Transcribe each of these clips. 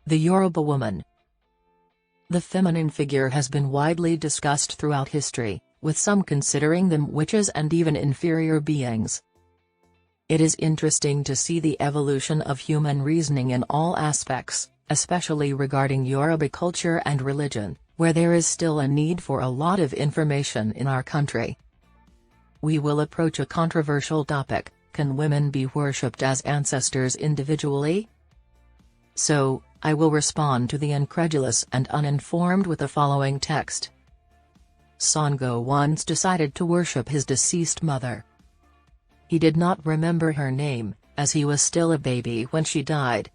The Yoruba Woman. The feminine figure has been widely discussed throughout history, with some considering them witches and even inferior beings. It is interesting to see the evolution of human reasoning in all aspects, especially regarding Yoruba culture and religion, where there is still a need for a lot of information in our country. We will approach a controversial topic: can women be worshipped as ancestors individually? So, I will respond to the incredulous and uninformed with the following text. Sango once decided to worship his deceased mother. He did not remember her name, as he was still a baby when she died.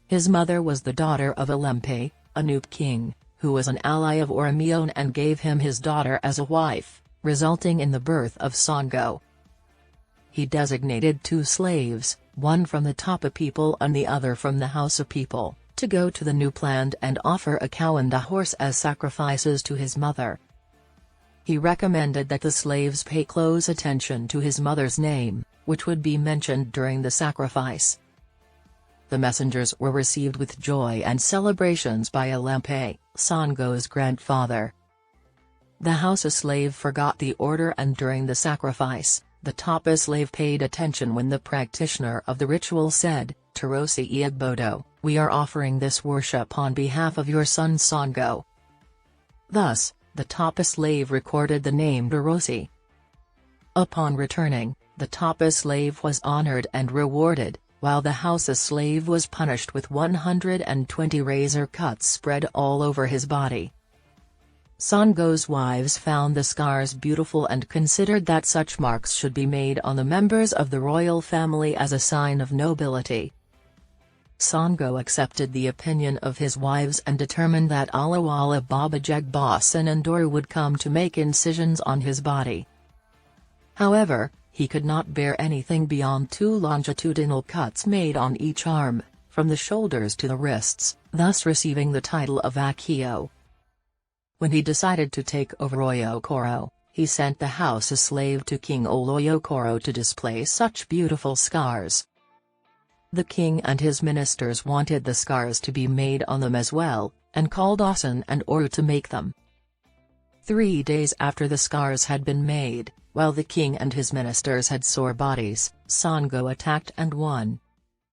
His mother was the daughter of Alempe, a Nupe king, who was an ally of Oromio and gave him his daughter as a wife, resulting in the birth of Sango. He designated 2 slaves, one from the Tapa people and the other from the Hausa people, to go to the Nupe land and offer a cow and a horse as sacrifices to his mother. He recommended that the slaves pay close attention to his mother's name, which would be mentioned during the sacrifice. The messengers were received with joy and celebrations by Alempe, Sango's grandfather. The Hausa slave forgot the order, and during the sacrifice, the Tapa slave paid attention when the practitioner of the ritual said, "Tarosi Iagbodo, we are offering this worship on behalf of your son Sango." Thus, the Tapa slave recorded the name Tarosi. Upon returning, the Tapa slave was honored and rewarded, while the Hausa slave was punished with 120 razor cuts spread all over his body. Sango's wives found the scars beautiful and considered that such marks should be made on the members of the royal family as a sign of nobility. Sango accepted the opinion of his wives and determined that Alawala Baba Jagbasan Andoru would come to make incisions on his body. However, he could not bear anything beyond 2 longitudinal cuts made on each arm, from the shoulders to the wrists, thus receiving the title of Akio. When he decided to take over Oyokoro, he sent the Hausa slave to King Oloyokoro to display such beautiful scars. The king and his ministers wanted the scars to be made on them as well, and called Osun and Oru to make them. 3 days after the scars had been made, while the king and his ministers had sore bodies, Sango attacked and won.